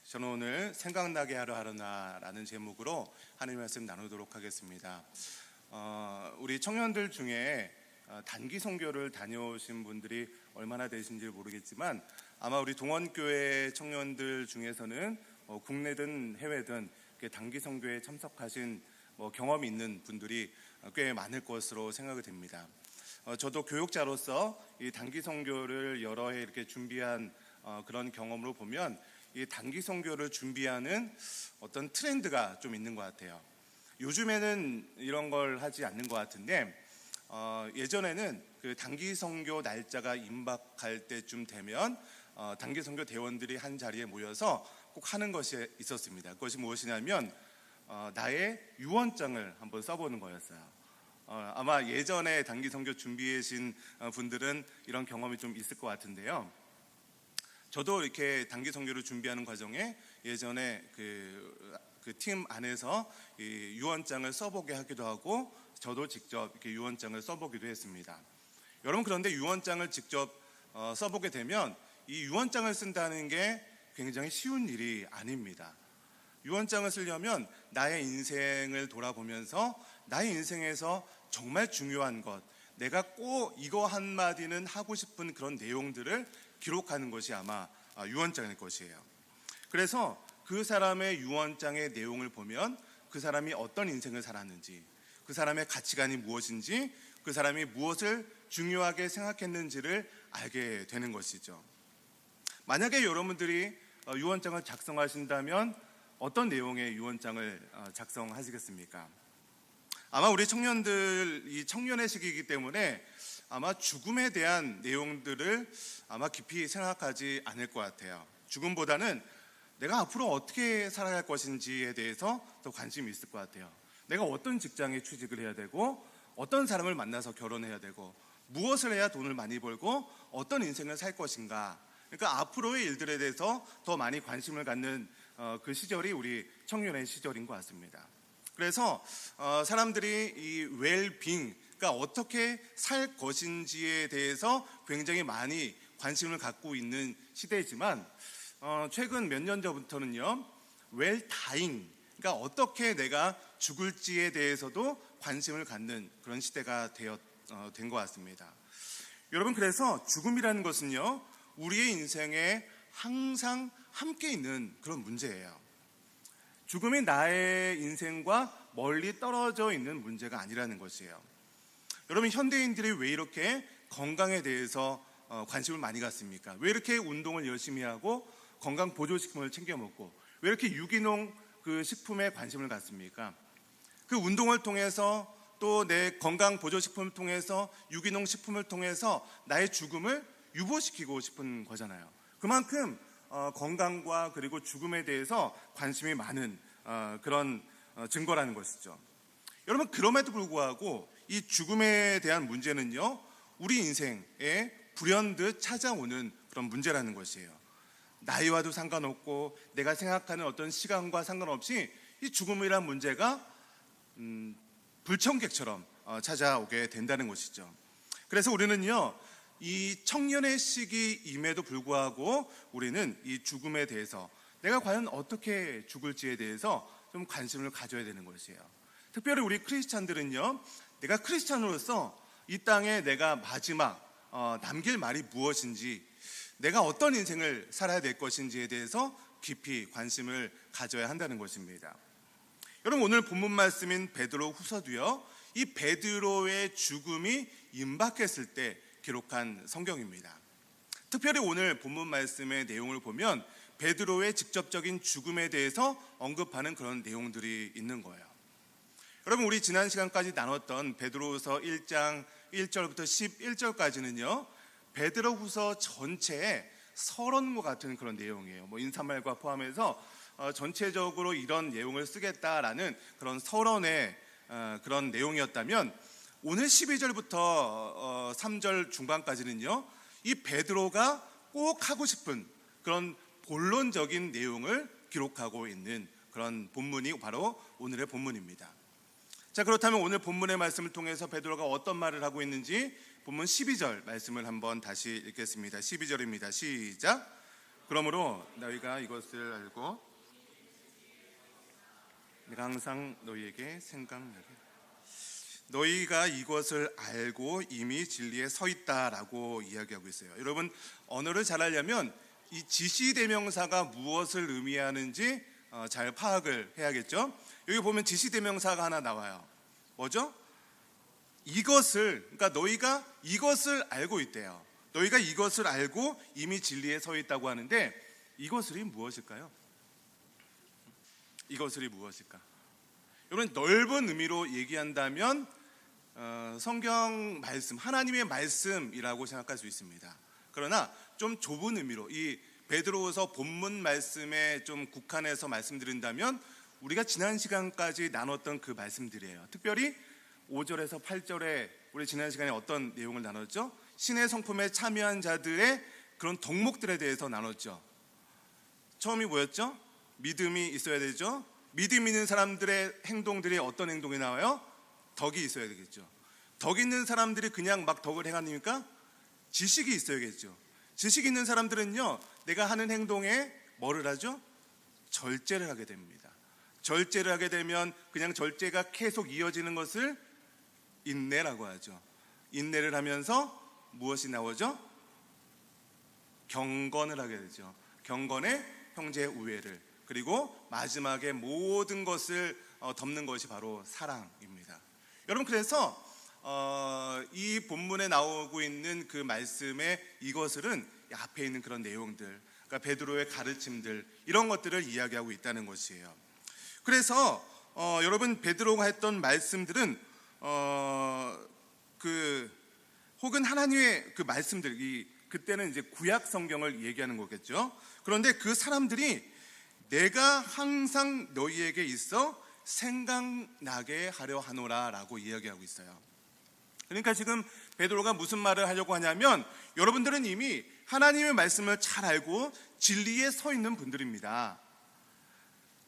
저는 오늘 생각나게 하려나라는 제목으로 하나님의 말씀 나누도록 하겠습니다. 우리 청년들 중에 단기 선교를 다녀오신 분들이 얼마나 되신지 모르겠지만 아마 우리 동원교회 청년들 중에서는 국내든 해외든 단기 선교에 참석하신 경험이 있는 분들이 꽤 많을 것으로 생각이 됩니다. 저도 교육자로서 이 단기 선교를 여러 해 이렇게 준비한 그런 경험으로 보면 이 단기 선교를 준비하는 어떤 트렌드가 좀 있는 것 같아요. 요즘에는 이런 걸 하지 않는 것 같은데 예전에는 그 단기 선교 날짜가 임박할 때쯤 되면 단기 선교 대원들이 한 자리에 모여서 꼭 하는 것이 있었습니다. 그것이 무엇이냐면 나의 유언장을 한번 써보는 거였어요. 아마 예전에 단기 선교 준비해 신 분들은 이런 경험이 좀 있을 것 같은데요. 저도 이렇게 단기 선교를 준비하는 과정에 예전에 그 팀 안에서 이 유언장을 써보게 하기도 하고 저도 직접 이렇게 유언장을 써보기도 했습니다. 여러분, 그런데 유언장을 직접 써보게 되면 이 유언장을 쓴다는 게 굉장히 쉬운 일이 아닙니다. 유언장을 쓰려면 나의 인생을 돌아보면서 나의 인생에서 정말 중요한 것, 내가 꼭 이거 한마디는 하고 싶은 그런 내용들을 기록하는 것이 아마 유언장일 것이에요. 그래서 그 사람의 유언장의 내용을 보면 그 사람이 어떤 인생을 살았는지, 그 사람의 가치관이 무엇인지, 그 사람이 무엇을 중요하게 생각했는지를 알게 되는 것이죠. 만약에 여러분들이 유언장을 작성하신다면 어떤 내용의 유언장을 작성하시겠습니까? 아마 우리 청년들, 이 청년의 시기이기 때문에 아마 죽음에 대한 내용들을 아마 깊이 생각하지 않을 것 같아요. 죽음보다는 내가 앞으로 어떻게 살아갈 것인지에 대해서 더 관심이 있을 것 같아요. 내가 어떤 직장에 취직을 해야 되고, 어떤 사람을 만나서 결혼해야 되고, 무엇을 해야 돈을 많이 벌고 어떤 인생을 살 것인가. 그러니까 앞으로의 일들에 대해서 더 많이 관심을 갖는 그 시절이 우리 청년의 시절인 것 같습니다. 그래서 사람들이 이 웰빙, 그러니까 어떻게 살 것인지에 대해서 굉장히 많이 관심을 갖고 있는 시대이지만 최근 몇 년 전부터는요, 웰다잉, 그러니까 어떻게 내가 죽을지에 대해서도 관심을 갖는 그런 시대가 된 것 같습니다. 여러분, 그래서 죽음이라는 것은요, 우리의 인생에 항상 함께 있는 그런 문제예요. 죽음이 나의 인생과 멀리 떨어져 있는 문제가 아니라는 것이에요. 여러분, 현대인들이 왜 이렇게 건강에 대해서 관심을 많이 갖습니까? 왜 이렇게 운동을 열심히 하고 건강 보조식품을 챙겨 먹고 왜 이렇게 유기농 그 식품에 관심을 갖습니까? 그 운동을 통해서 또 내 건강 보조식품을 통해서 유기농 식품을 통해서 나의 죽음을 유보시키고 싶은 거잖아요. 그만큼 건강과 그리고 죽음에 대해서 관심이 많은 그런 증거라는 것이죠. 여러분, 그럼에도 불구하고 이 죽음에 대한 문제는요, 우리 인생에 불현듯 찾아오는 그런 문제라는 것이에요. 나이와도 상관없고 내가 생각하는 어떤 시간과 상관없이 이 죽음이란 문제가 불청객처럼 찾아오게 된다는 것이죠. 그래서 우리는요, 이 청년의 시기임에도 불구하고 우리는 이 죽음에 대해서 내가 과연 어떻게 죽을지에 대해서 좀 관심을 가져야 되는 것이에요. 특별히 우리 크리스찬들은요, 내가 크리스찬으로서 이 땅에 내가 마지막 남길 말이 무엇인지, 내가 어떤 인생을 살아야 될 것인지에 대해서 깊이 관심을 가져야 한다는 것입니다. 여러분, 오늘 본문 말씀인 베드로 후서도요, 이 베드로의 죽음이 임박했을 때 기록한 성경입니다. 특별히 오늘 본문 말씀의 내용을 보면 베드로의 직접적인 죽음에 대해서 언급하는 그런 내용들이 있는 거예요. 여러분, 우리 지난 시간까지 나눴던 베드로후서 1장 1절부터 11절까지는요, 베드로후서 전체에 서론과 같은 그런 내용이에요. 인사말과 포함해서 전체적으로 이런 내용을 쓰겠다라는 그런 서론의 그런 내용이었다면, 오늘 12절부터 3절 중반까지는요, 이 베드로가 꼭 하고 싶은 그런 본론적인 내용을 기록하고 있는 그런 본문이 바로 오늘의 본문입니다. 자, 그렇다면 오늘 본문의 말씀을 통해서 베드로가 어떤 말을 하고 있는지 본문 12절 말씀을 한번 다시 읽겠습니다. 12절입니다. 시작. 그러므로 너희가 이것을 알고 내가 항상 너희에게 생각나게, 너희가 이것을 알고 이미 진리에 서 있다라고 이야기하고 있어요. 여러분, 언어를 잘 하려면 이 지시대명사가 무엇을 의미하는지 잘 파악을 해야겠죠. 여기 보면 지시대명사가 하나 나와요. 뭐죠? 이것을, 그러니까 너희가 이것을 알고 있대요. 너희가 이것을 알고 이미 진리에 서 있다고 하는데, 이것을이 무엇일까요? 이것을이 무엇일까? 여러분, 넓은 의미로 얘기한다면 성경 말씀, 하나님의 말씀이라고 생각할 수 있습니다. 그러나 좀 좁은 의미로 이 베드로후서 본문 말씀에 좀 국한해서 말씀드린다면, 우리가 지난 시간까지 나눴던 그 말씀들이에요. 특별히 5절에서 8절에 우리 지난 시간에 어떤 내용을 나눴죠? 신의 성품에 참여한 자들의 그런 덕목들에 대해서 나눴죠. 처음이 뭐였죠? 믿음이 있어야 되죠. 믿음 있는 사람들의 행동들이 어떤 행동이 나와요? 덕이 있어야 되겠죠. 덕 있는 사람들이 그냥 막 덕을 행하니까 지식이 있어야겠죠. 지식 있는 사람들은요, 내가 하는 행동에 뭐를 하죠? 절제를 하게 됩니다. 절제를 하게 되면 그냥 절제가 계속 이어지는 것을 인내라고 하죠. 인내를 하면서 무엇이 나오죠? 경건을 하게 되죠. 경건에 형제의 우애를, 그리고 마지막에 모든 것을 덮는 것이 바로 사랑입니다. 여러분, 그래서 이 본문에 나오고 있는 그 말씀의 이것을은 앞에 있는 그런 내용들, 그러니까 베드로의 가르침들, 이런 것들을 이야기하고 있다는 것이에요. 그래서 여러분, 베드로가 했던 말씀들은 혹은 하나님의 그 말씀들, 그때는 이제 구약 성경을 얘기하는 거겠죠. 그런데 그 사람들이 내가 항상 너희에게 있어 생각나게 하려 하노라 라고 이야기하고 있어요. 그러니까 지금 베드로가 무슨 말을 하려고 하냐면, 여러분들은 이미 하나님의 말씀을 잘 알고 진리에 서 있는 분들입니다.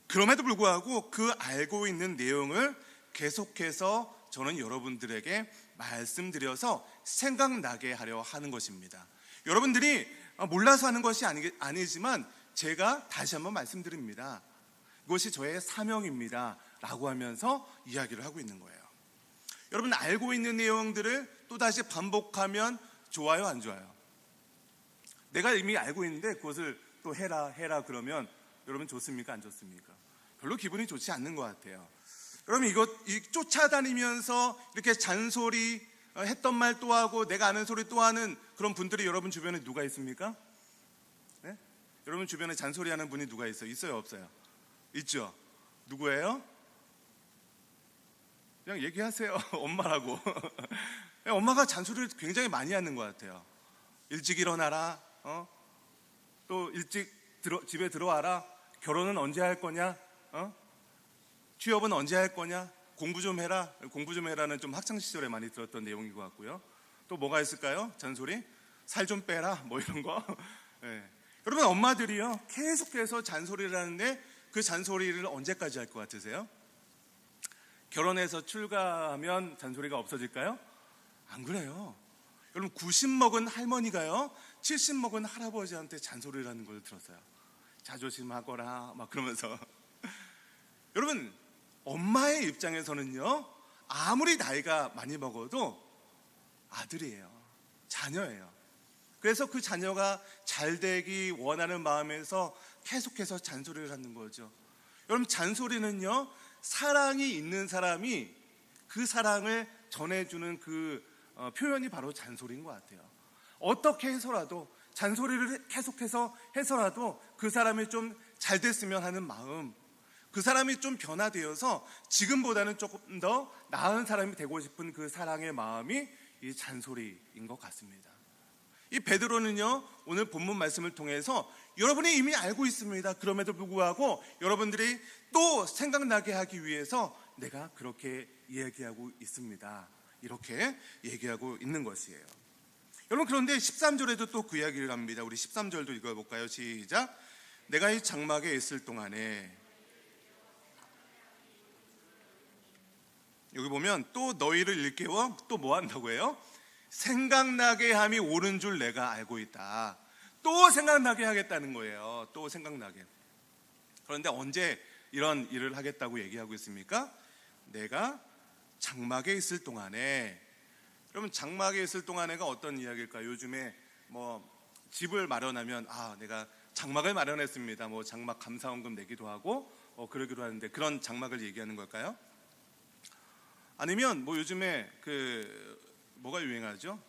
그럼에도 불구하고 그 알고 있는 내용을 계속해서 저는 여러분들에게 말씀드려서 생각나게 하려 하는 것입니다. 여러분들이 몰라서 하는 것이 아니지만 제가 다시 한번 말씀드립니다. 이것이 저의 사명입니다 라고 하면서 이야기를 하고 있는 거예요. 여러분, 알고 있는 내용들을 또다시 반복하면 좋아요, 안 좋아요? 내가 이미 알고 있는데 그것을 또 해라 그러면 여러분 좋습니까, 안 좋습니까? 별로 기분이 좋지 않는 것 같아요. 여러분, 쫓아다니면서 이렇게 잔소리, 했던 말 또 하고 내가 아는 소리 또 하는 그런 분들이 여러분 주변에 누가 있습니까? 네? 여러분 주변에 잔소리하는 분이 누가 있어요? 있어요, 없어요? 있죠? 누구예요? 그냥 얘기하세요. 엄마라고. 엄마가 잔소리를 굉장히 많이 하는 것 같아요. 일찍 일어나라, 또 일찍 집에 들어와라, 결혼은 언제 할 거냐, 취업은 언제 할 거냐, 공부 좀 해라. 공부 좀 해라는 좀 학창시절에 많이 들었던 내용인 것 같고요. 또 뭐가 있을까요? 잔소리? 살 좀 빼라, 뭐 이런 거. 네. 여러분, 엄마들이요, 계속해서 잔소리를 하는데 그 잔소리를 언제까지 할 것 같으세요? 결혼해서 출가하면 잔소리가 없어질까요? 안 그래요. 여러분, 90 먹은 할머니가요, 70 먹은 할아버지한테 잔소리를 하는 걸 들었어요. 자조심하거라 막 그러면서. 여러분, 엄마의 입장에서는요, 아무리 나이가 많이 먹어도 아들이에요. 자녀예요. 그래서 그 자녀가 잘 되기 원하는 마음에서 계속해서 잔소리를 하는 거죠. 여러분, 잔소리는요, 사랑이 있는 사람이 그 사랑을 전해주는 그 표현이 바로 잔소리인 것 같아요. 어떻게 해서라도 잔소리를 계속해서 해서라도 그 사람이 좀 잘 됐으면 하는 마음, 그 사람이 좀 변화되어서 지금보다는 조금 더 나은 사람이 되고 싶은 그 사랑의 마음이 이 잔소리인 것 같습니다. 이 베드로는요, 오늘 본문 말씀을 통해서 여러분이 이미 알고 있습니다. 그럼에도 불구하고 여러분들이 또 생각나게 하기 위해서 내가 그렇게 얘기하고 있습니다, 이렇게 얘기하고 있는 것이에요. 여러분, 그런데 13절에도 또 그 이야기를 합니다. 우리 13절도 읽어볼까요? 시작. 내가 이 장막에 있을 동안에, 여기 보면 또 너희를 일깨워 또 뭐 한다고 해요? 생각나게 함이 옳은 줄 내가 알고 있다. 또 생각나게 하겠다는 거예요. 또 생각나게. 그런데 언제 이런 일을 하겠다고 얘기하고 있습니까? 내가 장막에 있을 동안에. 그러면 장막에 있을 동안에가 어떤 이야기일까요? 요즘에 뭐 집을 마련하면 내가 장막을 마련했습니다. 뭐 장막 감사원금 내기도 하고 그러기도 하는데, 그런 장막을 얘기하는 걸까요? 아니면 뭐 요즘에 뭐가 유행하죠?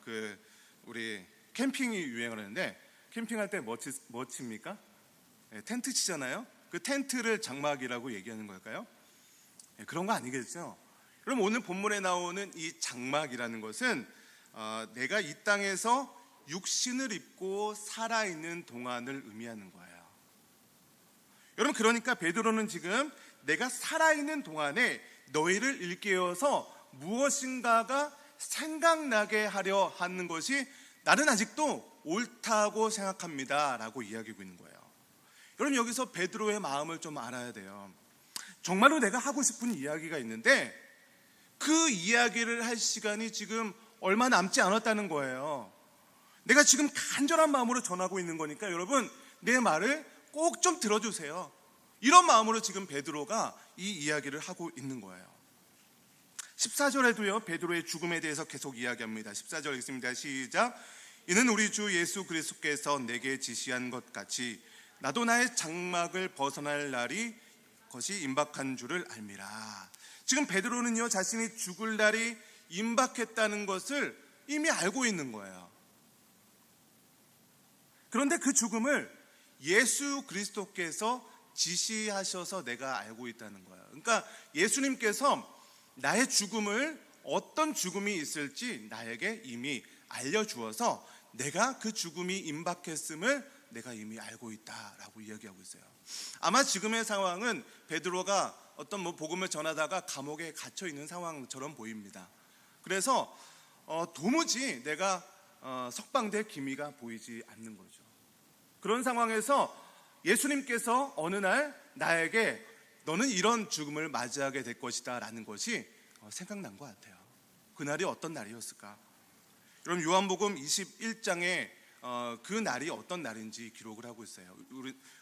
우리 캠핑이 유행을 하는데, 캠핑할 때 뭐 칩니까? 네, 텐트 치잖아요. 그 텐트를 장막이라고 얘기하는 걸까요? 네, 그런 거 아니겠죠? 그럼 오늘 본문에 나오는 이 장막이라는 것은 내가 이 땅에서 육신을 입고 살아있는 동안을 의미하는 거예요. 여러분, 그러니까 베드로는 지금 내가 살아있는 동안에 너희를 일깨워서 무엇인가가 생각나게 하려 하는 것이 나는 아직도 옳다고 생각합니다 라고 이야기하고 있는 거예요. 여러분, 여기서 베드로의 마음을 좀 알아야 돼요. 정말로 내가 하고 싶은 이야기가 있는데 그 이야기를 할 시간이 지금 얼마 남지 않았다는 거예요. 내가 지금 간절한 마음으로 전하고 있는 거니까 여러분, 내 말을 꼭 좀 들어주세요. 이런 마음으로 지금 베드로가 이 이야기를 하고 있는 거예요. 14절에도요 베드로의 죽음에 대해서 계속 이야기합니다. 14절 읽습니다. 시작. 이는 우리 주 예수 그리스도께서 내게 지시한 것 같이 나도 나의 장막을 벗어날 날이 것이 임박한 줄을 알미라. 지금 베드로는요 자신이 죽을 날이 임박했다는 것을 이미 알고 있는 거예요. 그런데 그 죽음을 예수 그리스도께서 지시하셔서 내가 알고 있다는 거예요. 그러니까 예수님께서 나의 죽음을, 어떤 죽음이 있을지 나에게 이미 알려주어서 내가 그 죽음이 임박했음을 내가 이미 알고 있다라고 이야기하고 있어요. 아마 지금의 상황은 베드로가 어떤 복음을 전하다가 감옥에 갇혀 있는 상황처럼 보입니다. 그래서 도무지 내가 석방될 기미가 보이지 않는 거죠. 그런 상황에서 예수님께서 어느 날 나에게 너는 이런 죽음을 맞이하게 될 것이다 라는 것이 생각난 것 같아요. 그날이 어떤 날이었을까? 여러분, 요한복음 21장에 그 날이 어떤 날인지 기록을 하고 있어요.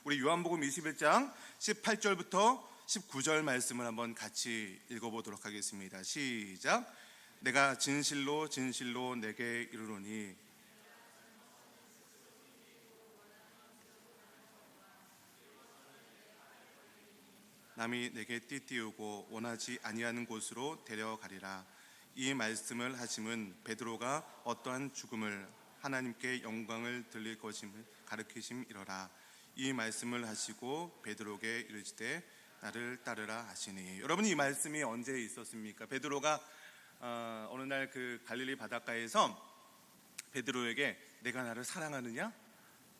우리 요한복음 21장 18절부터 19절 말씀을 한번 같이 읽어보도록 하겠습니다. 시작. 내가 진실로 진실로 내게 이르노니 남이 내게 띠띠우고 원하지 아니하는 곳으로 데려가리라. 이 말씀을 하심은 베드로가 어떠한 죽음을 하나님께 영광을 돌릴 것임을 가르치심이로라. 이 말씀을 하시고 베드로에게 이르시되 나를 따르라 하시니. 여러분, 이 말씀이 언제 있었습니까? 베드로가 어느 날 그 갈릴리 바닷가에서 베드로에게 내가 나를 사랑하느냐?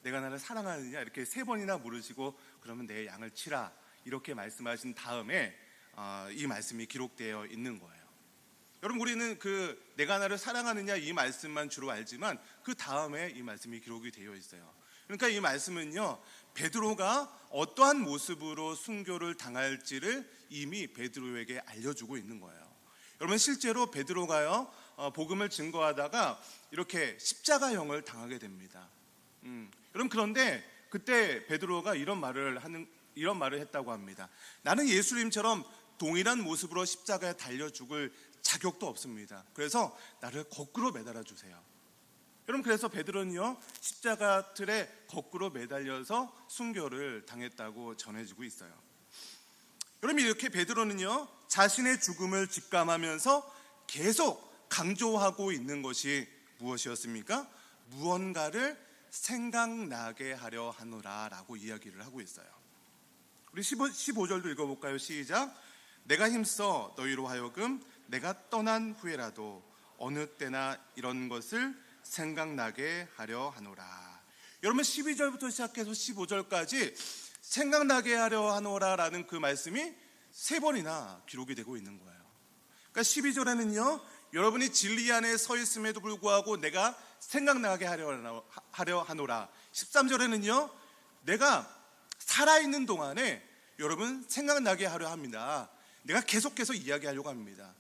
내가 나를 사랑하느냐? 이렇게 3번이나 물으시고 그러면 내 양을 치라 이렇게 말씀하신 다음에 이 말씀이 기록되어 있는 거예요. 여러분, 우리는 내가 나를 사랑하느냐 이 말씀만 주로 알지만 그 다음에 이 말씀이 기록이 되어 있어요. 그러니까 이 말씀은요 베드로가 어떠한 모습으로 순교를 당할지를 이미 베드로에게 알려주고 있는 거예요. 여러분, 실제로 베드로가요 복음을 증거하다가 이렇게 십자가형을 당하게 됩니다. 여러분, 그런데 그때 베드로가 이런 말을 했다고 합니다. 나는 예수님처럼 동일한 모습으로 십자가에 달려 죽을 자격도 없습니다. 그래서 나를 거꾸로 매달아 주세요. 여러분, 그래서 베드로는요 십자가 틀에 거꾸로 매달려서 순교를 당했다고 전해지고 있어요. 여러분, 이렇게 베드로는요 자신의 죽음을 직감하면서 계속 강조하고 있는 것이 무엇이었습니까? 무언가를 생각나게 하려 하노라 라고 이야기를 하고 있어요. 우리 15절도 읽어볼까요? 시작. 내가 힘써 너희로 하여금 내가 떠난 후에라도 어느 때나 이런 것을 생각나게 하려 하노라. 여러분, 12절부터 시작해서 15절까지 생각나게 하려 하노라 라는 그 말씀이 3번이나 기록이 되고 있는 거예요. 그러니까 12절에는요 여러분이 진리 안에 서 있음에도 불구하고 내가 생각나게 하려 하노라. 13절에는요 내가 살아있는 동안에 여러분 생각나게 하려 합니다. 내가 계속해서 이야기하려고 합니다.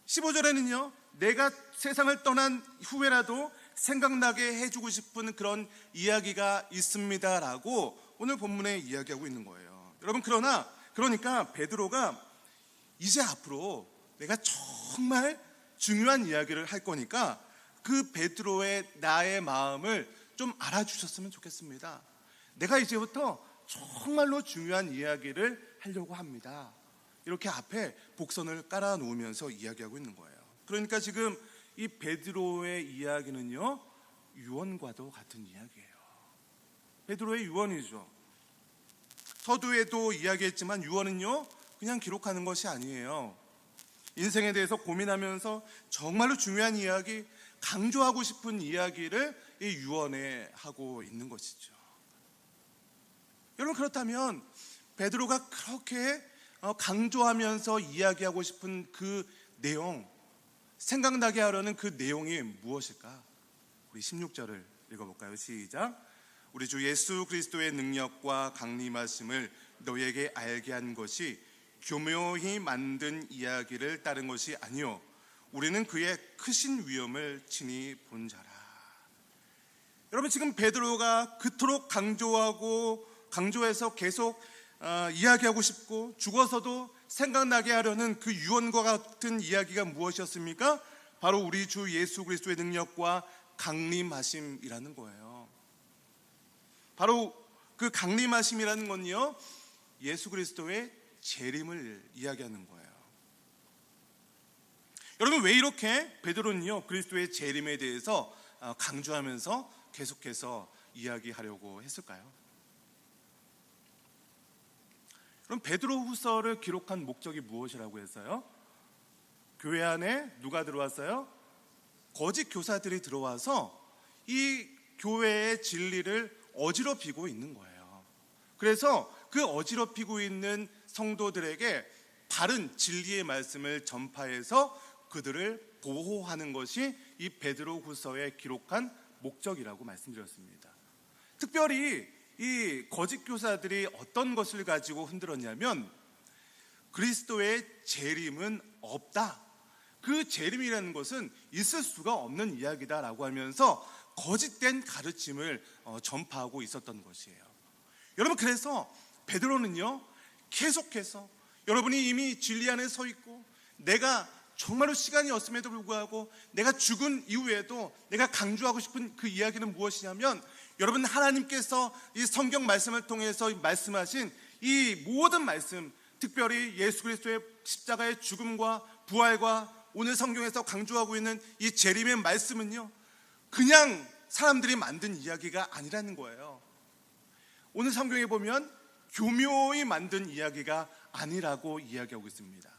15절에는요 내가 세상을 떠난 후에라도 생각나게 해주고 싶은 그런 이야기가 있습니다라고 오늘 본문에 이야기하고 있는 거예요. 여러분, 그러니까 베드로가 이제 앞으로 내가 정말 중요한 이야기를 할 거니까 그 베드로의 나의 마음을 좀 알아주셨으면 좋겠습니다. 내가 이제부터 정말로 중요한 이야기를 하려고 합니다. 이렇게 앞에 복선을 깔아 놓으면서 이야기하고 있는 거예요. 그러니까 지금 이 베드로의 이야기는요, 유언과도 같은 이야기예요. 베드로의 유언이죠. 서두에도 이야기했지만 유언은요, 그냥 기록하는 것이 아니에요. 인생에 대해서 고민하면서 정말로 중요한 이야기, 강조하고 싶은 이야기를 이 유언에 하고 있는 것이죠. 여러분, 그렇다면 베드로가 그렇게 강조하면서 이야기하고 싶은 그 내용, 생각나게 하려는 그 내용이 무엇일까? 우리 16절을 읽어볼까요? 시작. 우리 주 예수 그리스도의 능력과 강림하심을 너에게 알게 한 것이 교묘히 만든 이야기를 따른 것이 아니요 우리는 그의 크신 위엄을 친히 본 자라. 여러분, 지금 베드로가 그토록 강조해서 계속 이야기하고 싶고 죽어서도 생각나게 하려는 그 유언과 같은 이야기가 무엇이었습니까? 바로 우리 주 예수 그리스도의 능력과 강림하심이라는 거예요. 바로 그 강림하심이라는 건요, 예수 그리스도의 재림을 이야기하는 거예요. 여러분, 왜 이렇게 베드로는요 그리스도의 재림에 대해서 강조하면서 계속해서 이야기하려고 했을까요? 그럼 베드로후서를 기록한 목적이 무엇이라고 했어요? 교회 안에 누가 들어왔어요? 거짓 교사들이 들어와서 이 교회의 진리를 어지럽히고 있는 거예요. 그래서 그 어지럽히고 있는 성도들에게 바른 진리의 말씀을 전파해서 그들을 보호하는 것이 이 베드로후서에 기록한 목적이라고 말씀드렸습니다. 특별히 이 거짓 교사들이 어떤 것을 가지고 흔들었냐면 그리스도의 재림은 없다, 그 재림이라는 것은 있을 수가 없는 이야기다라고 하면서 거짓된 가르침을 전파하고 있었던 것이에요. 여러분, 그래서 베드로는요 계속해서 여러분이 이미 진리 안에 서 있고 내가 정말로 시간이 없음에도 불구하고 내가 죽은 이후에도 내가 강조하고 싶은 그 이야기는 무엇이냐면 여러분, 하나님께서 이 성경 말씀을 통해서 말씀하신 이 모든 말씀, 특별히 예수 그리스도의 십자가의 죽음과 부활과 오늘 성경에서 강조하고 있는 이 재림의 말씀은요 그냥 사람들이 만든 이야기가 아니라는 거예요. 오늘 성경에 보면 교묘히 만든 이야기가 아니라고 이야기하고 있습니다.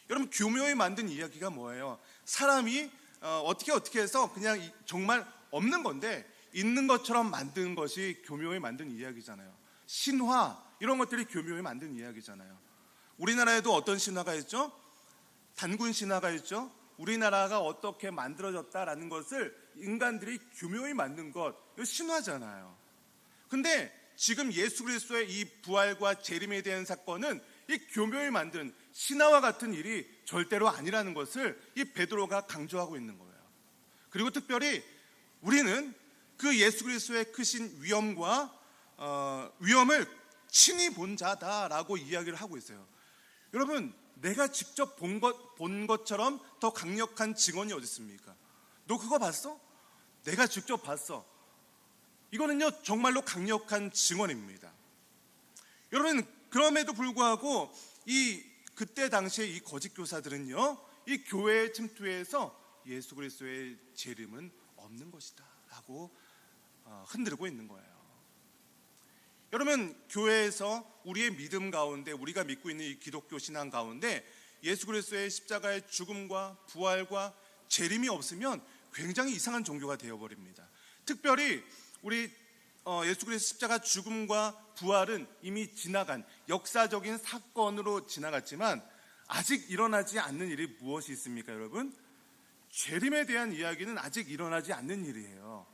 여러분, 교묘히 만든 이야기가 뭐예요? 사람이 어떻게 해서 그냥 정말 없는 건데 있는 것처럼 만든 것이 교묘히 만든 이야기잖아요. 신화, 이런 것들이 교묘히 만든 이야기잖아요. 우리나라에도 어떤 신화가 있죠? 단군 신화가 있죠. 우리나라가 어떻게 만들어졌다라는 것을 인간들이 교묘히 만든 것, 이거 신화잖아요. 근데 지금 예수 그리스도의 이 부활과 재림에 대한 사건은 이 교묘히 만든 신화와 같은 일이 절대로 아니라는 것을 이 베드로가 강조하고 있는 거예요. 그리고 특별히 우리는 그 예수 그리스도의 크신 위엄을 친히 본 자다라고 이야기를 하고 있어요. 여러분, 내가 직접 본 것처럼 더 강력한 증언이 어디 있습니까? 너 그거 봤어? 내가 직접 봤어. 이거는요 정말로 강력한 증언입니다. 여러분, 그럼에도 불구하고 그때 당시에 이 거짓 교사들은요 이 교회에 침투해서 예수 그리스도의 재림은 없는 것이다 라고 흔들고 있는 거예요. 여러분, 교회에서 우리의 믿음 가운데, 우리가 믿고 있는 이 기독교 신앙 가운데 예수 그리스도의 십자가의 죽음과 부활과 재림이 없으면 굉장히 이상한 종교가 되어버립니다. 특별히 우리 예수 그리스도 십자가 죽음과 부활은 이미 지나간 역사적인 사건으로 지나갔지만 아직 일어나지 않는 일이 무엇이 있습니까, 여러분? 재림에 대한 이야기는 아직 일어나지 않는 일이에요.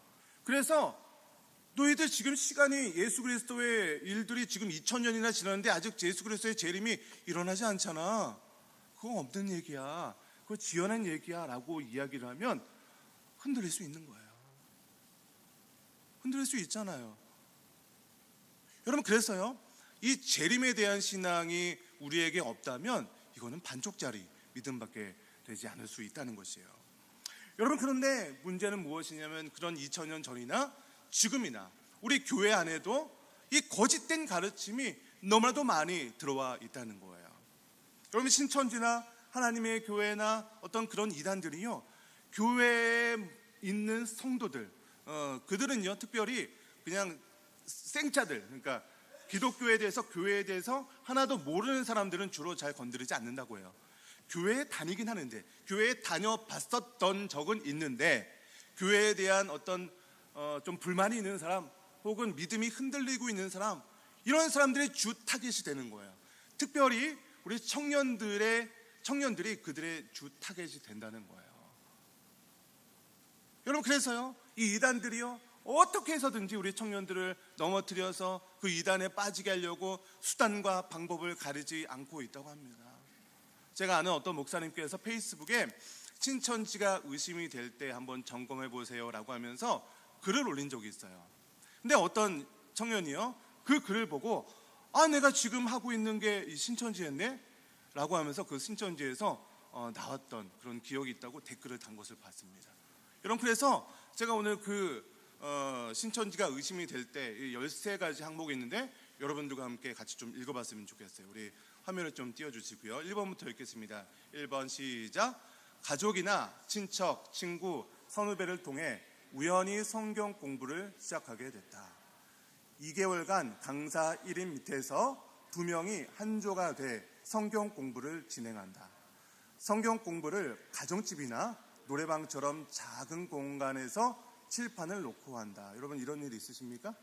그래서 너희들 지금 시간이 예수 그리스도의 일들이 지금 2000년이나 지났는데 아직 예수 그리스도의 재림이 일어나지 않잖아. 그거 없는 얘기야. 그거 지어낸 얘기야 라고 이야기를 하면 흔들릴 수 있는 거예요. 흔들릴 수 있잖아요. 여러분, 그래서요, 이 재림에 대한 신앙이 우리에게 없다면 이거는 반쪽짜리 믿음밖에 되지 않을 수 있다는 것이에요. 여러분, 그런데 문제는 무엇이냐면 그런 2000년 전이나 지금이나 우리 교회 안에도 이 거짓된 가르침이 너무나도 많이 들어와 있다는 거예요. 여러분, 신천지나 하나님의 교회나 어떤 그런 이단들이요, 교회에 있는 성도들, 그들은요 특별히 그냥 생짜들, 그러니까 기독교에 대해서, 교회에 대해서 하나도 모르는 사람들은 주로 잘 건드리지 않는다고 해요. 교회에 다니긴 하는데, 교회에 다녀봤었던 적은 있는데, 교회에 대한 어떤 좀 불만이 있는 사람, 혹은 믿음이 흔들리고 있는 사람, 이런 사람들의 주 타겟이 되는 거예요. 특별히 우리 청년들이 그들의 주 타겟이 된다는 거예요. 여러분, 그래서요, 이 이단들이요, 어떻게 해서든지 우리 청년들을 넘어뜨려서 그 이단에 빠지게 하려고 수단과 방법을 가리지 않고 있다고 합니다. 제가 아는 어떤 목사님께서 페이스북에 신천지가 의심이 될 때 한번 점검해 보세요 라고 하면서 글을 올린 적이 있어요. 근데 어떤 청년이요, 그 글을 보고 내가 지금 하고 있는 게 신천지였네? 라고 하면서 그 신천지에서 나왔던 그런 기억이 있다고 댓글을 단 것을 봤습니다. 여러분, 그래서 제가 오늘 신천지가 의심이 될 때 13가지 항목이 있는데 여러분들과 함께 같이 좀 읽어봤으면 좋겠어요. 우리 화면을 좀 띄워주시고요. 1번부터 읽겠습니다. 1번 시작. 가족이나 친척, 친구, 선후배를 통해 우연히 성경 공부를 시작하게 됐다. 2개월간 강사 1인 밑에서 2명이 한조가 돼 성경 공부를 진행한다. 성경 공부를 가정집이나 노래방처럼 작은 공간에서 칠판을 놓고 한다. 여러분, 이런 일 있으십니까?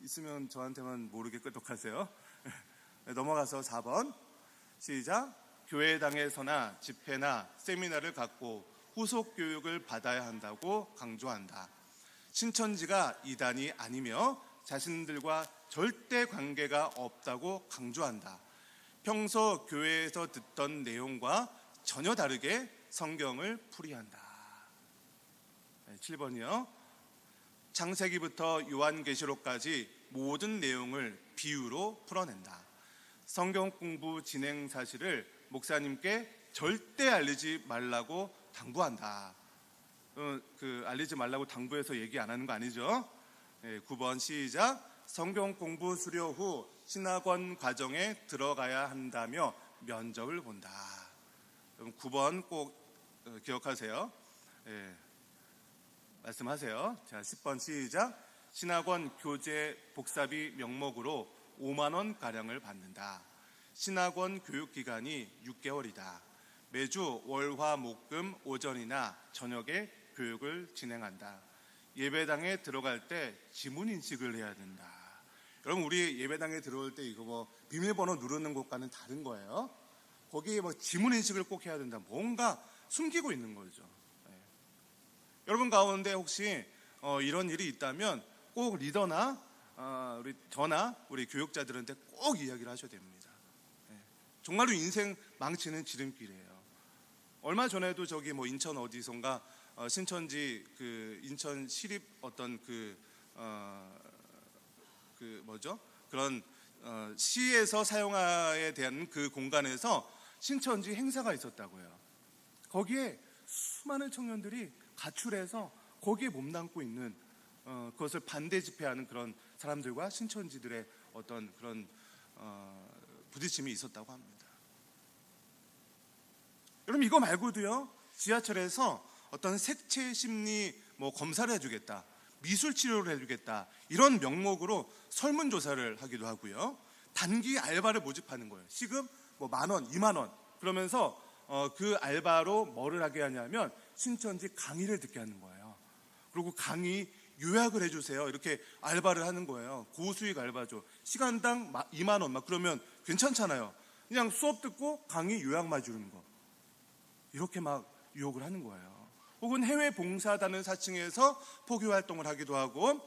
있으면 저한테만 모르게 끄떡하세요. 넘어가서 4번 시작. 교회당에서나 집회나 세미나를 갖고 후속 교육을 받아야 한다고 강조한다. 신천지가 이단이 아니며 자신들과 절대 관계가 없다고 강조한다. 평소 교회에서 듣던 내용과 전혀 다르게 성경을 풀이한다. 7번이요. 창세기부터 요한계시록까지 모든 내용을 비유로 풀어낸다. 성경 공부 진행 사실을 목사님께 절대 알리지 말라고 당부한다. 알리지 말라고 당부해서 얘기 안 하는 거 아니죠? 9번 시작. 성경 공부 수료 후 신학원 과정에 들어가야 한다며 면접을 본다. 9번 꼭 기억하세요. 말씀하세요. 자, 10번 시작. 신학원 교재 복사비 명목으로 5만 원 가량을 받는다. 신학원 교육 기간이 6개월이다. 매주 월, 화, 목, 금 오전이나 저녁에 교육을 진행한다. 예배당에 들어갈 때 지문 인식을 해야 된다. 여러분, 우리 예배당에 들어올 때 이거 비밀번호 누르는 것과는 다른 거예요. 거기에 지문 인식을 꼭 해야 된다. 뭔가 숨기고 있는 거죠. 여러분 가운데 혹시 이런 일이 있다면 꼭 리더나 저나 우리 교육자들한테 꼭 이야기를 하셔야 됩니다. 정말로 인생 망치는 지름길이에요. 얼마 전에도 인천 어디선가 신천지 인천 시립 어떤 그런 시에서 사용화에 대한 그 공간에서 신천지 행사가 있었다고요. 거기에 수많은 청년들이 가출해서 거기에 몸담고 있는 그것을 반대 집회하는 그런 사람들과 신천지들의 어떤 그런 부딪힘이 있었다고 합니다. 여러분, 이거 말고도요, 지하철에서 어떤 색채 심리 검사를 해주겠다, 미술 치료를 해주겠다, 이런 명목으로 설문조사를 하기도 하고요. 단기 알바를 모집하는 거예요. 시급 10,000원, 20,000원. 그러면서 그 알바로 뭐를 하게 하냐면 신천지 강의를 듣게 하는 거예요. 그리고 강의 요약을 해주세요. 이렇게 알바를 하는 거예요. 고수익 알바죠. 시간당 20,000원 그러면 괜찮잖아요. 그냥 수업 듣고 강의 요약만 주는 거. 이렇게 유혹을 하는 거예요. 혹은 해외 봉사단을 사칭해서 포교 활동을 하기도 하고,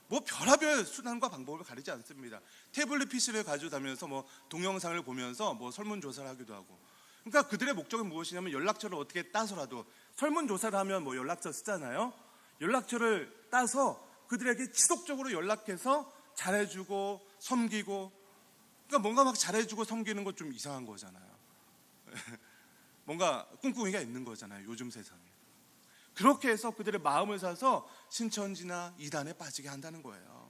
별하별 수단과 방법을 가리지 않습니다. 태블릿 PC를 가져다면서 동영상을 보면서 설문조사를 하기도 하고. 그러니까 그들의 목적은 무엇이냐면 연락처를 어떻게 따서라도, 설문조사를 하면 연락처 쓰잖아요. 연락처를 따서 그들에게 지속적으로 연락해서 잘해주고 섬기고, 그러니까 뭔가 막 잘해주고 섬기는 것 좀 이상한 거잖아요. 뭔가 꿍꿍이가 있는 거잖아요, 요즘 세상에. 그렇게 해서 그들의 마음을 사서 신천지나 이단에 빠지게 한다는 거예요.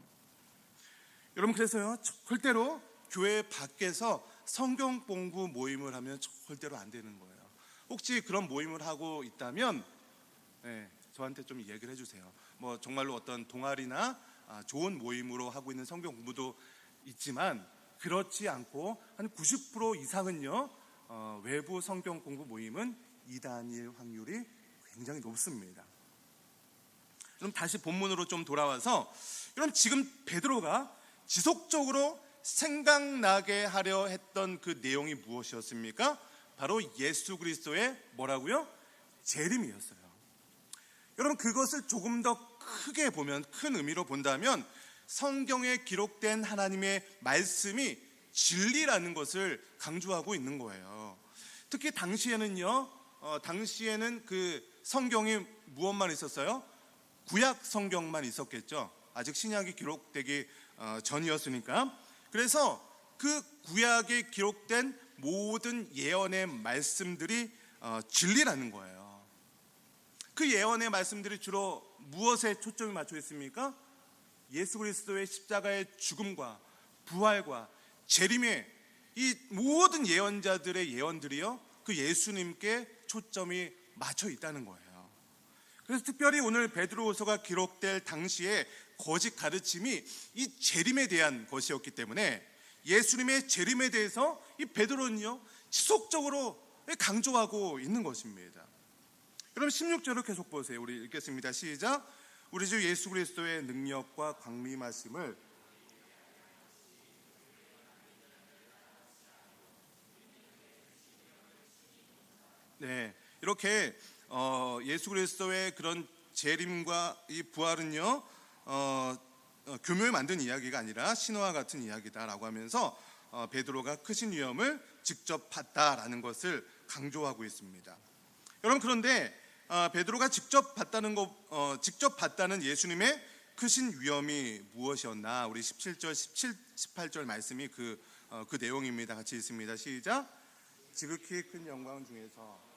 여러분, 그래서요, 절대로 교회 밖에서 성경 공부 모임을 하면 절대로 안 되는 거예요. 혹시 그런 모임을 하고 있다면 저한테 좀 얘기를 해주세요. 뭐 정말로 어떤 동아리나 좋은 모임으로 하고 있는 성경 공부도 있지만, 그렇지 않고 한 90% 이상은요, 외부 성경 공부 모임은 이단일 확률이 굉장히 높습니다. 그럼 다시 본문으로 좀 돌아와서, 그럼 지금 베드로가 지속적으로 생각나게 하려 했던 그 내용이 무엇이었습니까? 바로 예수 그리스도의 뭐라고요? 재림이었어요. 여러분, 그것을 조금 더 크게 보면, 큰 의미로 본다면 성경에 기록된 하나님의 말씀이 진리라는 것을 강조하고 있는 거예요. 특히 당시에는요, 당시에는 그 성경이 무엇만 있었어요? 구약 성경만 있었겠죠. 아직 신약이 기록되기 전이었으니까. 그래서 그 구약에 기록된 모든 예언의 말씀들이 진리라는 거예요. 그 예언의 말씀들이 주로 무엇에 초점이 맞춰 있습니까? 예수 그리스도의 십자가의 죽음과 부활과 재림의 이 모든 예언자들의 예언들이요, 그 예수님께 초점이 맞춰 있다는 거예요. 그래서 특별히 오늘 베드로후서가 기록될 당시에 거짓 가르침이 이 재림에 대한 것이었기 때문에, 예수님의 재림에 대해서 이 베드로는요, 지속적으로 강조하고 있는 것입니다. 여러분, 16절을 계속 보세요. 우리 읽겠습니다. 시작. 우리 주 예수 그리스도의 능력과 광림하심을 이렇게 예수 그리스도의 그런 재림과 이 부활은요, 교묘에 만든 이야기가 아니라 신화와 같은 이야기다라고 하면서 베드로가 크신 위험을 직접 봤다라는 것을 강조하고 있습니다. 여러분, 그런데 베드로가 직접 봤다는 예수님의 크신 위험이 무엇이었나? 우리 17절, 18절 말씀이 그 내용입니다. 같이 읽습니다. 시작. 지극히 큰 영광 중에서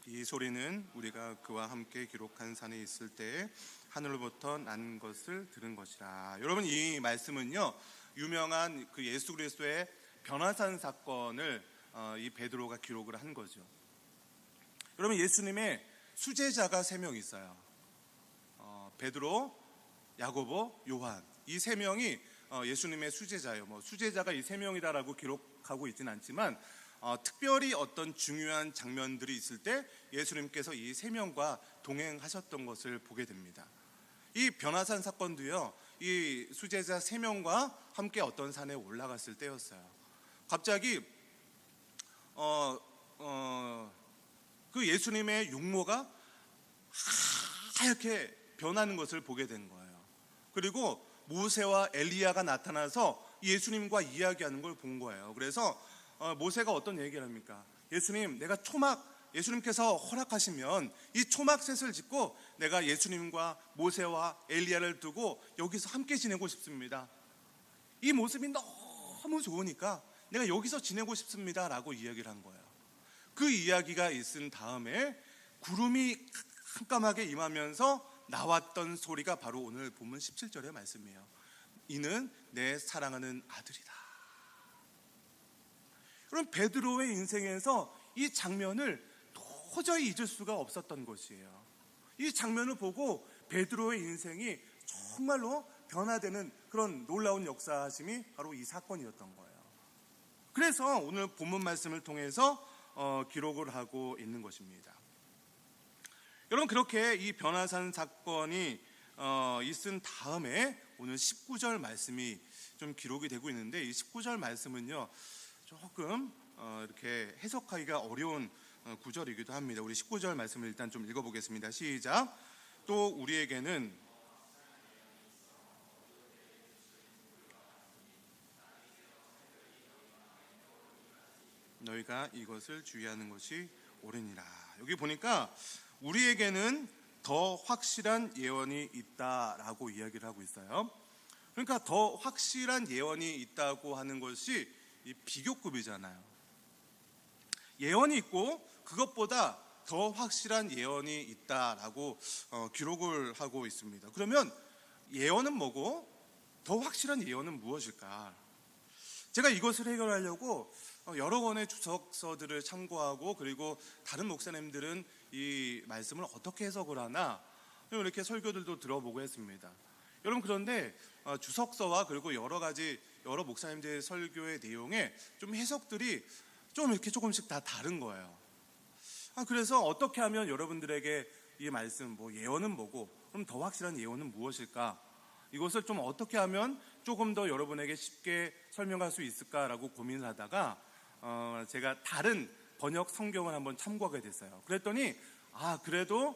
이 소리는 우리가 그와 함께 기록한 산에 있을 때 하늘로부터 난 것을 들은 것이라. 여러분, 이 말씀은요, 유명한 그 예수 그리스도의 변화산 사건을 이 베드로가 기록을 한 거죠. 여러분, 예수님의 수제자가 3명 있어요. 베드로, 야고보, 요한, 이 3명이 예수님의 수제자예요. 뭐 수제자가 이 3명이다라고 기록하고 있지는 않지만, 특별히 어떤 중요한 장면들이 있을 때 예수님께서 이 3명과 동행하셨던 것을 보게 됩니다. 이 변화산 사건도요, 이 수제자 3명과 함께 어떤 산에 올라갔을 때였어요. 갑자기 그 예수님의 용모가 하얗게 변하는 것을 보게 된 거예요. 그리고 모세와 엘리야가 나타나서 예수님과 이야기하는 걸 본 거예요. 그래서 모세가 어떤 얘기를 합니까? 예수님, 내가 예수님께서 허락하시면 이 초막셋을 짓고 내가 예수님과 모세와 엘리야를 두고 여기서 함께 지내고 싶습니다. 이 모습이 너무 좋으니까 내가 여기서 지내고 싶습니다 라고 이야기를 한 거예요. 그 이야기가 있은 다음에 구름이 깜깜하게 임하면서 나왔던 소리가 바로 오늘 본문 17절의 말씀이에요. 이는 내 사랑하는 아들이다. 그럼 베드로의 인생에서 이 장면을 도저히 잊을 수가 없었던 것이에요. 이 장면을 보고 베드로의 인생이 정말로 변화되는 그런 놀라운 역사심이 바로 이 사건이었던 거예요. 그래서 오늘 본문 말씀을 통해서 기록을 하고 있는 것입니다. 여러분, 그렇게 이 변화산 사건이 있은 다음에 오늘 19절 말씀이 좀 기록이 되고 있는데, 이 19절 말씀은요, 조금 이렇게 해석하기가 어려운 구절이기도 합니다. 우리 19절 말씀을 일단 좀 읽어보겠습니다. 시작. 또 우리에게는 너희가 이것을 주의하는 것이 옳으니라. 여기 보니까 우리에게는 더 확실한 예언이 있다라고 이야기를 하고 있어요. 그러니까 더 확실한 예언이 있다고 하는 것이 이 비교급이잖아요. 예언이 있고 그것보다 더 확실한 예언이 있다라고 기록을 하고 있습니다. 그러면 예언은 뭐고 더 확실한 예언은 무엇일까? 제가 이것을 해결하려고 여러 권의 주석서들을 참고하고, 그리고 다른 목사님들은 이 말씀을 어떻게 해석을 하나 이렇게 설교들도 들어보고 했습니다. 여러분, 그런데 주석서와 그리고 여러 목사님들의 설교의 내용에 좀 해석들이 좀 이렇게 조금씩 다 다른 거예요. 그래서 어떻게 하면 여러분들에게 이 말씀, 예언은 뭐고 그럼 더 확실한 예언은 무엇일까? 이것을 좀 어떻게 하면 조금 더 여러분에게 쉽게 설명할 수 있을까라고 고민을 하다가 제가 다른 번역 성경을 한번 참고하게 됐어요. 그랬더니 그래도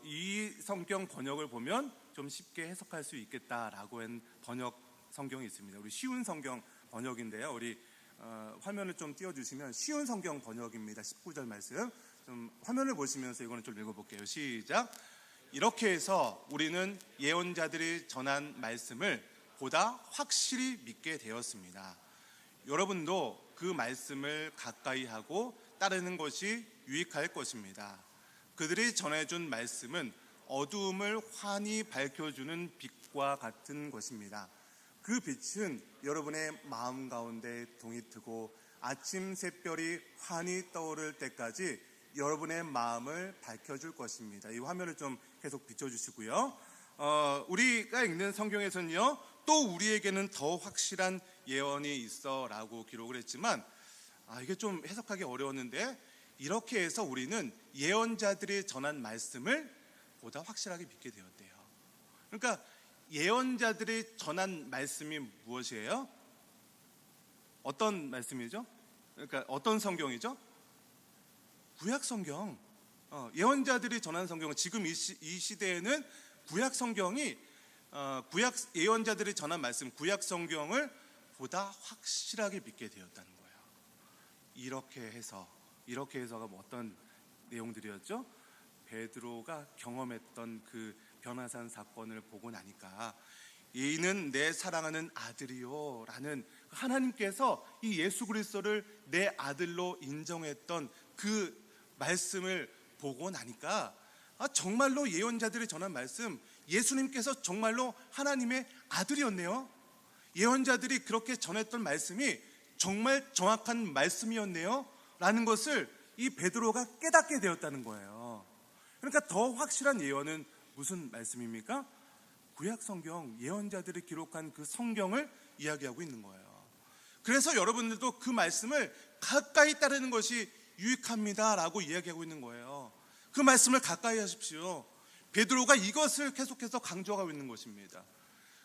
이 성경 번역을 보면 좀 쉽게 해석할 수 있겠다라고 한 번역 성경이 있습니다. 우리 쉬운 성경 번역인데요. 우리 화면을 좀 띄워주시면 쉬운 성경 번역입니다. 19절 말씀 좀 화면을 보시면서 이거는 좀 읽어볼게요. 시작. 이렇게 해서 우리는 예언자들이 전한 말씀을 보다 확실히 믿게 되었습니다. 여러분도 그 말씀을 가까이 하고 따르는 것이 유익할 것입니다. 그들이 전해준 말씀은 어두움을 환히 밝혀주는 빛과 같은 것입니다. 그 빛은 여러분의 마음 가운데 동이 트고 아침 샛별이 환히 떠오를 때까지 여러분의 마음을 밝혀줄 것입니다. 이 화면을 좀 계속 비춰주시고요. 우리가 읽는 성경에서는요, 또 우리에게는 더 확실한 예언이 있어 라고 기록을 했지만 이게 좀 해석하기 어려웠는데, 이렇게 해서 우리는 예언자들이 전한 말씀을 보다 확실하게 믿게 되었대요. 그러니까 예언자들이 전한 말씀이 무엇이에요? 어떤 말씀이죠? 그러니까 어떤 성경이죠? 구약 성경. 예언자들이 전한 성경은 지금 이 시대에는 구약 성경이 구약 예언자들이 전한 말씀, 구약 성경을 보다 확실하게 믿게 되었다는 거예요. 이렇게 해서가 어떤 내용들이었죠? 베드로가 경험했던 그 변화산 사건을 보고 나니까 이는 내 사랑하는 아들이요 라는 하나님께서 이 예수 그리스도를 내 아들로 인정했던 그 말씀을 보고 나니까 정말로 예언자들이 전한 말씀, 예수님께서 정말로 하나님의 아들이었네요. 예언자들이 그렇게 전했던 말씀이 정말 정확한 말씀이었네요 라는 것을 이 베드로가 깨닫게 되었다는 거예요. 그러니까 더 확실한 예언은 무슨 말씀입니까? 구약 성경, 예언자들이 기록한 그 성경을 이야기하고 있는 거예요. 그래서 여러분들도 그 말씀을 가까이 따르는 것이 유익합니다 라고 이야기하고 있는 거예요. 그 말씀을 가까이 하십시오. 베드로가 이것을 계속해서 강조하고 있는 것입니다.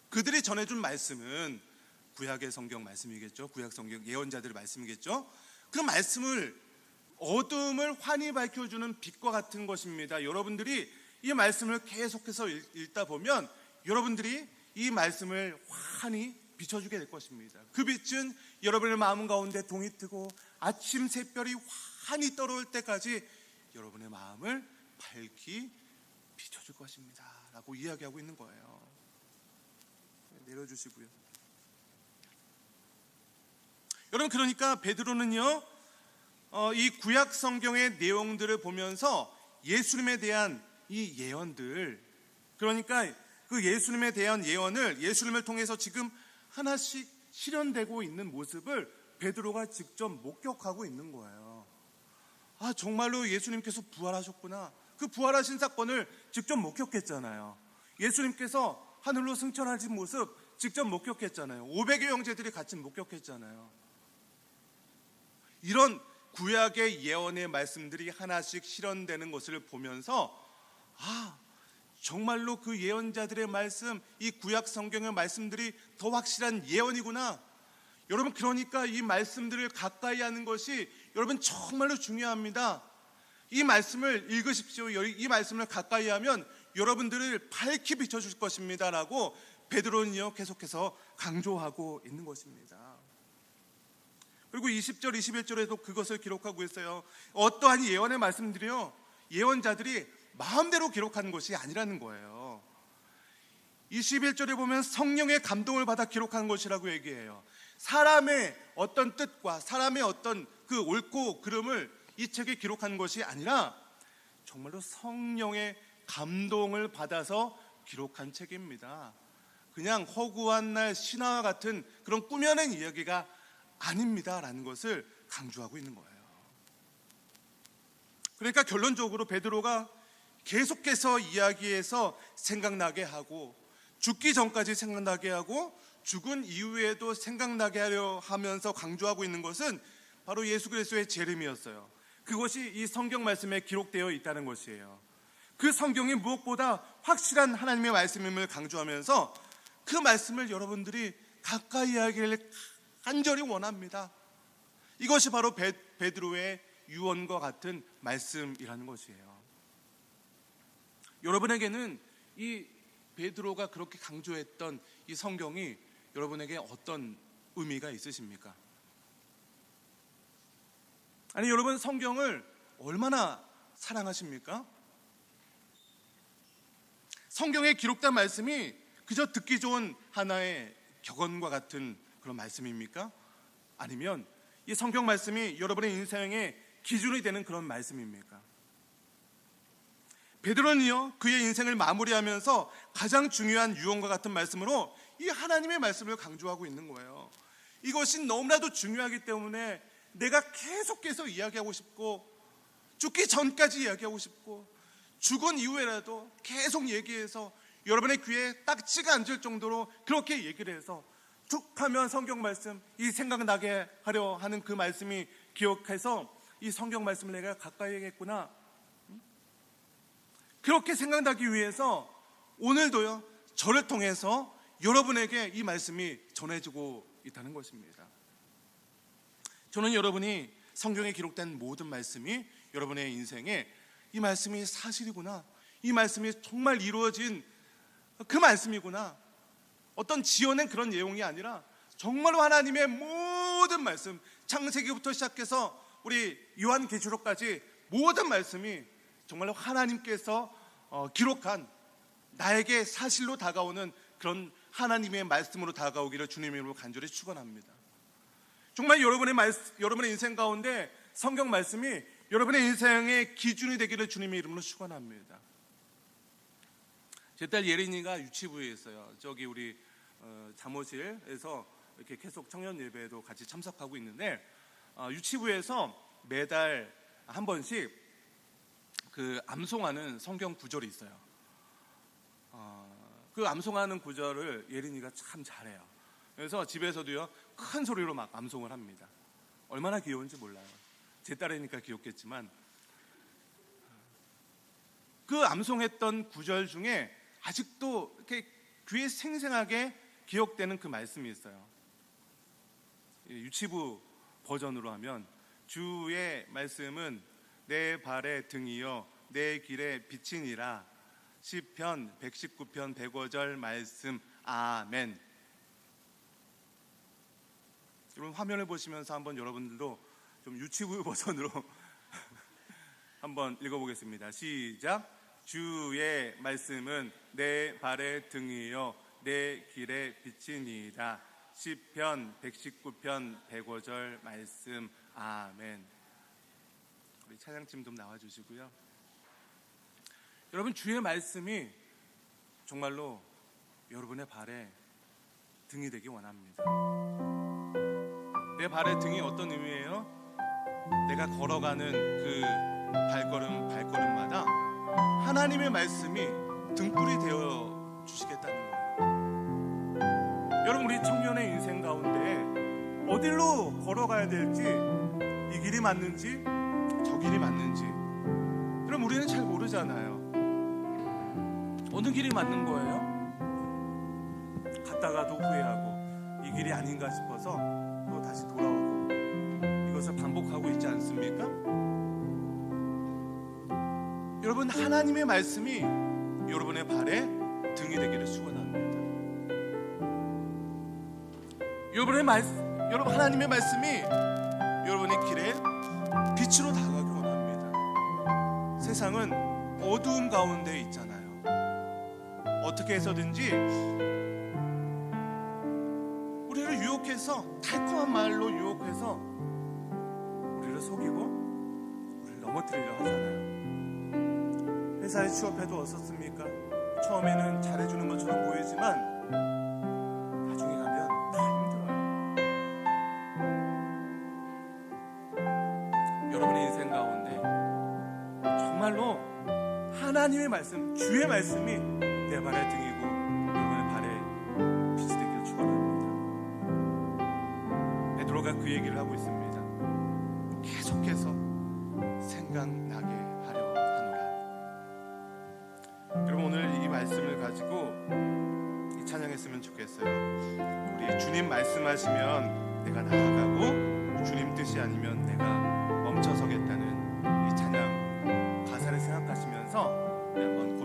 그들이 전해준 말씀은 구약의 성경 말씀이겠죠. 구약 성경 예언자들의 말씀이겠죠. 그 말씀을 어둠을 환히 밝혀주는 빛과 같은 것입니다. 여러분들이 이 말씀을 계속해서 읽다 보면 여러분들이 이 말씀을 환히 비춰주게 될 것입니다. 그 빛은 여러분의 마음 가운데 동이 트고 아침 샛별이 환히 떠오를 때까지 여러분의 마음을 밝히 비춰줄 것입니다 라고 이야기하고 있는 거예요. 내려주시고요. 여러분, 그러니까 베드로는요, 이 구약 성경의 내용들을 보면서 예수님에 대한 이 예언들, 그러니까 그 예수님에 대한 예언을 예수님을 통해서 지금 하나씩 실현되고 있는 모습을 베드로가 직접 목격하고 있는 거예요. 정말로 예수님께서 부활하셨구나. 그 부활하신 사건을 직접 목격했잖아요. 예수님께서 하늘로 승천하신 모습 직접 목격했잖아요. 500의 형제들이 같이 목격했잖아요. 이런 구약의 예언의 말씀들이 하나씩 실현되는 것을 보면서 정말로 그 예언자들의 말씀, 이 구약 성경의 말씀들이 더 확실한 예언이구나. 여러분, 그러니까 이 말씀들을 가까이 하는 것이 여러분 정말로 중요합니다. 이 말씀을 읽으십시오. 이 말씀을 가까이 하면 여러분들을 밝히 비춰줄 것입니다 라고 베드로는요 계속해서 강조하고 있는 것입니다. 그리고 20절, 21절에도 그것을 기록하고 있어요. 어떠한 예언의 말씀들이요, 예언자들이 마음대로 기록하는 것이 아니라는 거예요. 21절에 보면 성령의 감동을 받아 기록한 것이라고 얘기해요. 사람의 어떤 뜻과 사람의 어떤 그 옳고 그름을 이 책에 기록한 것이 아니라 정말로 성령의 감동을 받아서 기록한 책입니다. 그냥 허구한 날 신화와 같은 그런 꾸며낸 이야기가 아닙니다라는 것을 강조하고 있는 거예요. 그러니까 결론적으로 베드로가 계속해서 이야기해서 생각나게 하고, 죽기 전까지 생각나게 하고, 죽은 이후에도 생각나게 하려 하면서 강조하고 있는 것은 바로 예수 그리스도의 재림이었어요. 그것이 이 성경 말씀에 기록되어 있다는 것이에요. 그 성경이 무엇보다 확실한 하나님의 말씀임을 강조하면서 그 말씀을 여러분들이 가까이 하기를 간절히 원합니다. 이것이 바로 베드로의 유언과 같은 말씀이라는 것이에요. 여러분에게는 이 베드로가 그렇게 강조했던 이 성경이 여러분에게 어떤 의미가 있으십니까? 아니, 여러분 성경을 얼마나 사랑하십니까? 성경에 기록된 말씀이 그저 듣기 좋은 하나의 격언과 같은 그런 말씀입니까? 아니면 이 성경 말씀이 여러분의 인생의 기준이 되는 그런 말씀입니까? 베드로는요, 그의 인생을 마무리하면서 가장 중요한 유언과 같은 말씀으로 이 하나님의 말씀을 강조하고 있는 거예요. 이것이 너무나도 중요하기 때문에 내가 계속해서 이야기하고 싶고, 죽기 전까지 이야기하고 싶고, 죽은 이후에라도 계속 얘기해서 여러분의 귀에 딱지가 앉을 정도로 그렇게 얘기를 해서 툭 하면 성경 말씀, 이 생각나게 하려 하는 그 말씀이 기억해서 이 성경 말씀을 내가 가까이 하겠구나, 그렇게 생각나기 위해서 오늘도요, 저를 통해서 여러분에게 이 말씀이 전해지고 있다는 것입니다. 저는 여러분이 성경에 기록된 모든 말씀이 여러분의 인생에 이 말씀이 사실이구나, 이 말씀이 정말 이루어진 그 말씀이구나, 어떤 지어낸 그런 내용이 아니라 정말로 하나님의 모든 말씀, 창세기부터 시작해서 우리 요한계시록까지 모든 말씀이 정말로 하나님께서 기록한, 나에게 사실로 다가오는 그런 하나님의 말씀으로 다가오기를 주님의 이름으로 간절히 축원합니다. 정말 여러분의 인생 가운데 성경 말씀이 여러분의 인생의 기준이 되기를 주님의 이름으로 축원합니다. 제 딸 예린이가 유치부에 있어요. 저기 우리 사무실에서 이렇게 계속 청년 예배에도 같이 참석하고 있는데, 유치부에서 매달 한 번씩 그 암송하는 성경 구절이 있어요. 그 암송하는 구절을 예린이가 참 잘해요. 그래서 집에서도요, 큰 소리로 막 암송을 합니다. 얼마나 귀여운지 몰라요. 제 딸이니까 귀엽겠지만, 그 암송했던 구절 중에 아직도 이렇게 귀에 생생하게 기억되는 그 말씀이 있어요. 유치부 버전으로 하면, 주의 말씀은 내 발의 등이요 내 길의 빛이니라. 시편 119편 105절 말씀. 아멘. 여러분 화면을 보시면서 한번 여러분들도 좀 유치부 버전으로 한번 읽어보겠습니다. 시작. 주의 말씀은 내 발의 등이요 내 길의 빛이니라. 시편 119편 105절 말씀. 아멘. 우리 찬양팀 좀 나와주시고요. 여러분, 주의 말씀이 정말로 여러분의 발에 등이 되기 원합니다. 내 발의 등이 어떤 의미예요? 내가 걸어가는 그 발걸음마다 하나님의 말씀이 등불이 되어 주시겠다는 거예요. 여러분, 우리 청년의 인생 가운데 어디로 걸어가야 될지, 이 길이 맞는지 저 길이 맞는지, 그럼 우리는 잘 모르잖아요. 어느 길이 맞는 거예요? 갔다가도 후회하고 이 길이 아닌가 싶어서 또 다시 돌아오고, 이것을 반복하고 있지 않습니까? 여러분, 하나님의 말씀이 여러분의 발에 등이 되기를 축원합니다. 여러분, 하나님의 말씀이 영원의 길에 빛으로 다가가기 원합니다. 세상은 어두움 가운데 있잖아요. 어떻게 해서든지 우리를 유혹해서, 달콤한 말로 유혹해서 우리를 속이고 우리를 넘어뜨리려 하잖아요. 회사에 취업해도 어떻습니까? 처음에는 잘해주는 것처럼 보이지만 나중에 가면 다 힘들어요. 여러분의 인생 가운데 정말로 하나님의 말씀, 주의 말씀이 내 발의 등이고 여러분의 발에 빛이 되기를 축원합니다. 베드로가 그 얘기를 하고 있습니다. 계속해서 생각나게 하려 하노라. 여러분, 오늘 이 말씀을 가지고 찬양했으면 좋겠어요. 우리 주님 말씀하시면 내가 나아가고, 주님 뜻이 아니면 내가 멈춰서겠다는 이 찬양 가사를 생각하시면서 한번